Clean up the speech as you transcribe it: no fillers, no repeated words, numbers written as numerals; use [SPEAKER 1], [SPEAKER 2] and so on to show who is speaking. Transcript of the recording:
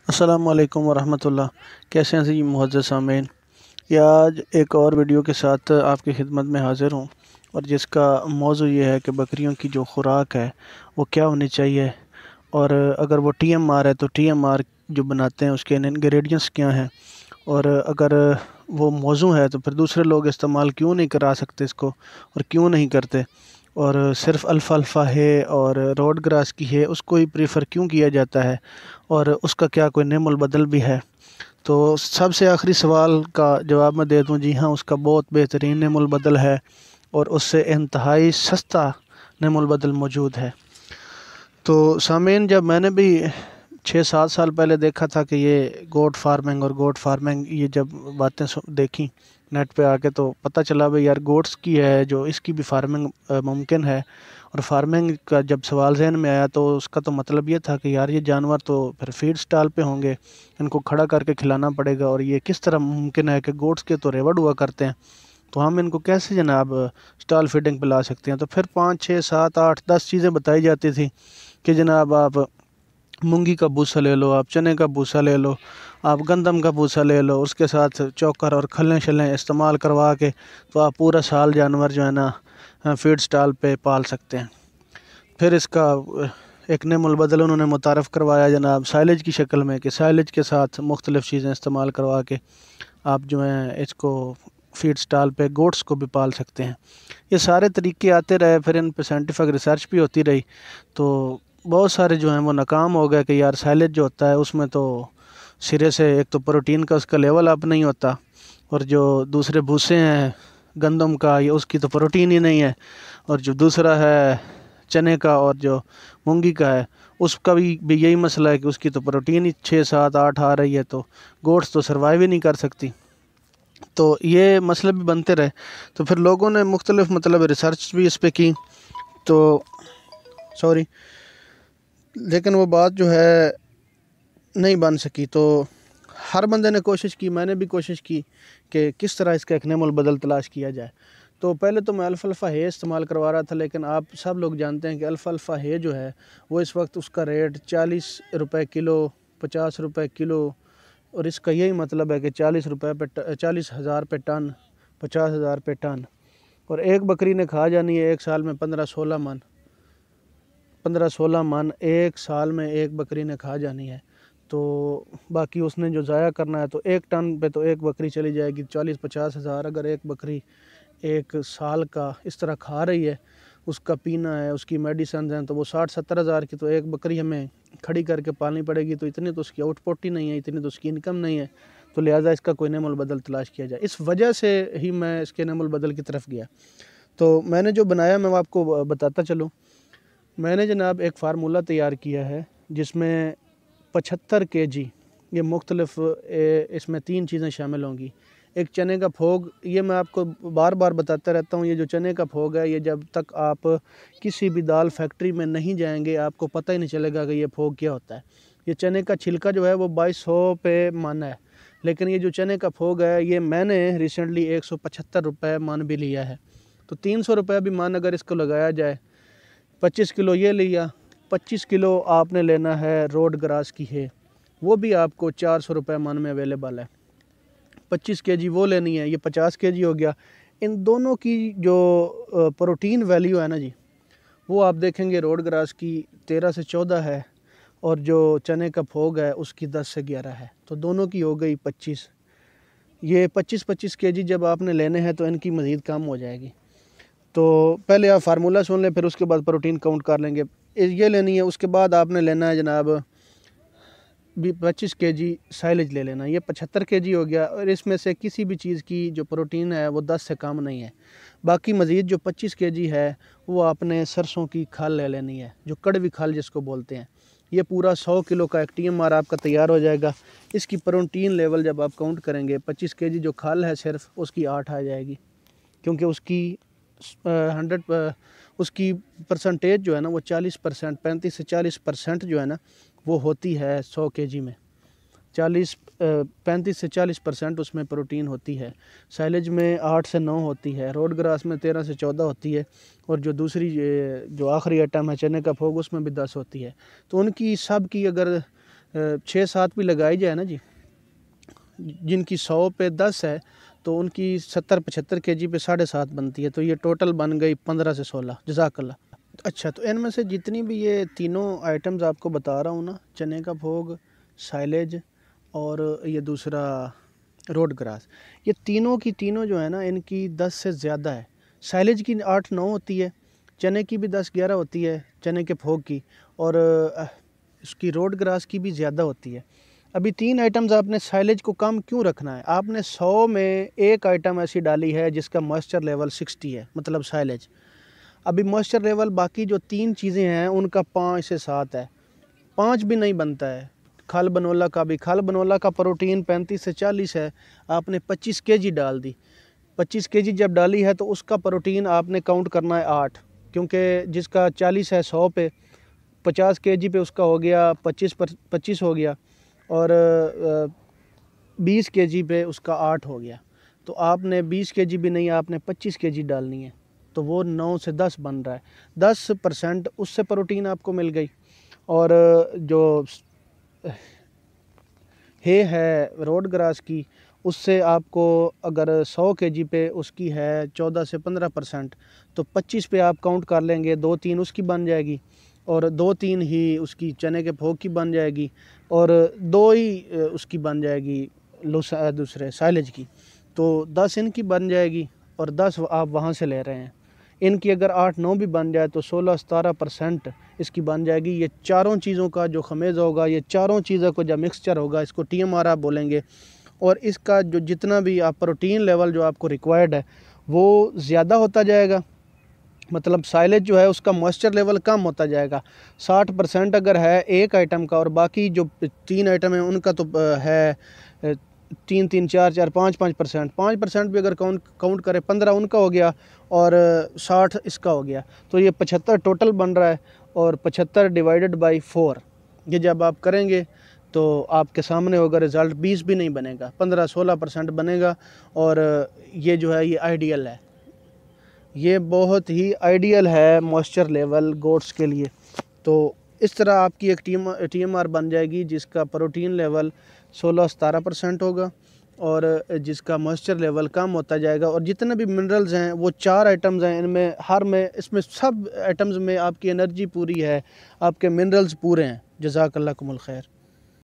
[SPEAKER 1] अस्सलामुअलैकुम वरहमतुल्लाह। कैसे हैं जी मुअज़्ज़ज़ सामीन। ये आज एक और वीडियो के साथ आपकी खिदमत में हाज़िर हूँ और जिसका मौजू ये है कि बकरियों की जो खुराक है वो क्या होनी चाहिए, और अगर वो टीएमआर है तो टीएमआर जो बनाते हैं उसके इंग्रेडिएंट्स क्या हैं, और अगर वो मौजू है तो फिर दूसरे लोग इस्तेमाल क्यों नहीं करा सकते इसको और क्यों नहीं करते, और सिर्फ अल्फ़ाल्फ़ा है और रोड ग्रास की है उसको ही प्रीफ़र क्यों किया जाता है, और उसका क्या कोई नेमुल बदल भी है। तो सबसे आखिरी सवाल का जवाब मैं दे दूं, जी हाँ, उसका बहुत बेहतरीन नेमुल बदल है और उससे इंतहाई सस्ता नेमुल बदल मौजूद है। तो सामीन, जब मैंने भी 6-7 साल पहले देखा था कि ये गोट फार्मिंग और गोट फार्मिंग, ये जब बातें देखी नेट पे आके, तो पता चला भाई यार गोट्स की है जो इसकी भी फार्मिंग मुमकिन है। और फार्मिंग का जब सवाल जहन में आया तो उसका तो मतलब ये था कि यार ये जानवर तो फिर फीड स्टॉल पे होंगे, इनको खड़ा करके खिलाना पड़ेगा, और ये किस तरह मुमकिन है कि गोट्स के तो रेवड़ हुआ करते हैं, तो हम इनको कैसे जनाब स्टॉल फीडिंग पे ला सकते हैं। तो फिर 5 6 7 8 10 चीज़ें बताई जाती थी कि जनाब आप मूंगी का भूसा ले लो, आप चने का भूसा ले लो, आप गंदम का भूसा ले लो, उसके साथ चोकर और खलें शलें इस्तेमाल करवा के तो आप पूरा साल जानवर जो है ना फीड स्टॉल पे पाल सकते हैं। फिर इसका एक नेमुल बदल उन्होंने मुतारफ़ करवाया जनाब साइलेज की शक्ल में, कि साइलेज के साथ मुख्तलिफ़ चीज़ें इस्तेमाल करवा के आप जो हैं इसको फीड स्टॉल पे गोट्स को भी पाल सकते हैं। ये सारे तरीके आते रहे, फिर इन पे साइंटिफिक रिसर्च भी होती रही, तो बहुत सारे जो हैं वो नाकाम हो गए कि यार साइलेज जो होता है उसमें तो सिरे से एक तो प्रोटीन का उसका लेवल अप नहीं होता, और जो दूसरे भूसे हैं गंदम का ये उसकी तो प्रोटीन ही नहीं है, और जो दूसरा है चने का और जो मूंगी का है उसका भी यही मसला है कि उसकी तो प्रोटीन ही 6 7 8 आ रही है, तो गोट्स तो सर्वाइव ही नहीं कर सकती। तो ये मसले भी बनते रहे, तो फिर लोगों ने मुख्तलिफ मतलब रिसर्च भी इस पे की, तो सॉरी, लेकिन वो बात जो है नहीं बन सकी। तो हर बंदे ने कोशिश की, मैंने भी कोशिश की कि किस तरह इसका एक नेमुल बदल तलाश किया जाए। तो पहले तो मैं अल्फ़ाल्फ़ा है इस्तेमाल करवा रहा था, लेकिन आप सब लोग जानते हैं कि अल्फ़ाल्फ़ा है जो है वो इस वक्त उसका रेट 40 रुपये किलो, 50 रुपये किलो, और इसका यही मतलब है कि 40 रुपये पे 40,000 पे टन, 50,000 पे टन, और एक बकरी ने खा जानी है एक साल में 15-16 मन। 15-16 मन एक साल में एक बकरी ने खा जानी है, तो बाकी उसने जो ज़ाया करना है, तो एक टन पे तो एक बकरी चली जाएगी 40-50 हज़ार। अगर एक बकरी एक साल का इस तरह खा रही है, उसका पीना है, उसकी मेडिसन हैं, तो वो 60-70 हज़ार की तो एक बकरी हमें खड़ी करके पालनी पड़ेगी। तो इतनी तो उसकी आउटपुट ही नहीं है, इतनी तो उसकी इनकम नहीं है, तो लिहाजा इसका कोई नेमुल बदल तलाश किया जाए। इस वजह से ही मैं इसके नेमुल बदल की तरफ गया। तो मैंने जो बनाया मैं आपको बताता चलूँ। मैंने जनाब एक फार्मूला तैयार किया है जिसमें 75 केजी, ये मुख्तलिफ इसमें 3 चीज़ें शामिल होंगी। एक चने का फोग, ये मैं आपको बार बार बताता रहता हूँ, ये जो चने का फोग है ये जब तक आप किसी भी दाल फैक्ट्री में नहीं जाएंगे आपको पता ही नहीं चलेगा कि ये फोग क्या होता है। ये चने का छिलका जो है वो 2200 पे मन है, लेकिन ये जो चने का फोग है ये मैंने रिसेंटली 175 रुपये मन भी लिया है। तो 300 रुपये भी मन अगर इसको लगाया जाए, 25 किलो ये लिया, 25 किलो आपने लेना है रोड ग्रास की है, वो भी आपको 400 रुपये मन में अवेलेबल है। 25 केजी वो लेनी है, ये 50 केजी हो गया। इन दोनों की जो प्रोटीन वैल्यू है ना जी, वो आप देखेंगे रोड ग्रास की 13 से 14 है, और जो चने का फोग है उसकी 10 से 11 है, तो दोनों की हो गई 25। ये 25-25 केजी जब आपने लेने हैं तो इनकी मज़ीद कम हो जाएगी। तो पहले आप फार्मूला सुन लें, फिर उसके बाद प्रोटीन काउंट कर लेंगे। ये लेनी है, उसके बाद आपने लेना है जनाब 25 केजी साइलेज ले लेना, ये 75 केजी हो गया, और इसमें से किसी भी चीज़ की जो प्रोटीन है वो 10 से कम नहीं है। बाकी मज़ीद जो 25 केजी है वो आपने सरसों की खल ले लेनी है, जो कड़वी खल जिसको बोलते हैं। ये पूरा 100 किलो का एक टीएमआर आपका तैयार हो जाएगा। इसकी प्रोटीन लेवल जब आप काउंट करेंगे, 25 केजी जो खल है सिर्फ उसकी 8 आ जाएगी, क्योंकि उसकी 100 उसकी परसेंटेज जो है ना वो 40%, 35 से 40% जो है ना वो होती है 100 केजी में। 35 से 40% उसमें प्रोटीन होती है। साइलेज में 8 से 9 होती है, रोड ग्रास में 13 से 14 होती है, और जो दूसरी जो आखिरी आइटम है चने का फोग उसमें भी 10 होती है। तो उनकी सब की अगर 6-7 भी लगाई जाए ना जी, जिनकी 100 पे 10 है तो उनकी 70-75 केजी पे 7.5 बनती है, तो ये टोटल बन गई 15 से 16। जज़ाकल्लाह। अच्छा, तो इनमें से जितनी भी ये तीनों आइटम्स आपको बता रहा हूँ ना, चने का भोग, साइलेज और ये दूसरा रोड ग्रास, ये तीनों की तीनों जो है ना, इनकी 10 से ज़्यादा है। साइलेज की 8-9 होती है, चने की भी 10-11 होती है, चने के भोग की, और इसकी रोड ग्रास की भी ज़्यादा होती है। अभी 3 आइटम्स आपने साइलेज को कम क्यों रखना है? आपने 100 में एक आइटम ऐसी डाली है जिसका मॉइस्चर लेवल 60 है, मतलब साइलेज। अभी मॉइस्चर लेवल बाकी जो 3 चीज़ें हैं उनका 5 से 7 है, 5 भी नहीं बनता है। खल बनोला का भी, खल बनोला का प्रोटीन 35 से 40 है, आपने 25 केजी डाल दी। 25 केजी जब डाली है तो उसका प्रोटीन आपने काउंट करना है 8, क्योंकि जिसका 40 है 100 पे, 50 केजी पे उसका हो गया 25 हो गया, और 20 केजी पे उसका 8 हो गया। तो आपने 20 केजी भी नहीं, आपने 25 केजी डालनी है, तो वो 9 से 10 बन रहा है। 10% उससे प्रोटीन आपको मिल गई। और जो है रोड ग्रास की, उससे आपको अगर 100 केजी पे उसकी है 14 से 15%, तो 25 पे आप काउंट कर लेंगे, 2-3 उसकी बन जाएगी, और 2-3 ही उसकी चने के भोग की बन जाएगी, और 2 ही उसकी बन जाएगी दूसरे साइलेज की। तो 10 इनकी बन जाएगी, और 10 आप वहाँ से ले रहे हैं। इनकी अगर 8-9 भी बन जाए तो 16-17% इसकी बन जाएगी। ये चारों चीज़ों का जो खमेज़ होगा, ये चारों चीज़ों को जब मिक्सचर होगा, इसको TMR आप बोलेंगे, और इसका जो जितना भी आप प्रोटीन लेवल जो आपको रिक्वायर्ड है वो ज़्यादा होता जाएगा। मतलब साइलेज जो है उसका मॉइस्चर लेवल कम होता जाएगा। 60% अगर है एक आइटम का, और बाकी जो 3 आइटम है उनका तो है 3-3, 4-4, 5-5%। 5% भी अगर काउंट करें, 15 उनका हो गया और 60 इसका हो गया, तो ये 75 टोटल बन रहा है। और 75 डिवाइडेड बाई 4, ये जब आप करेंगे तो आपके सामने होगा रिज़ल्ट। 20 भी नहीं बनेगा, 15-16% बनेगा। और ये जो है ये आइडियल है, ये बहुत ही आइडियल है मॉइस्चर लेवल गोट्स के लिए। तो इस तरह आपकी एक TMR बन जाएगी जिसका प्रोटीन लेवल 16-17% होगा, और जिसका मॉइस्चर लेवल कम होता जाएगा। और जितने भी मिनरल्स हैं वो 4 आइटम्स हैं, इनमें हर में इसमें सब आइटम्स में आपकी एनर्जी पूरी है, आपके मिनरल्स पूरे हैं। जज़ाकल्लाकुमुल खैर।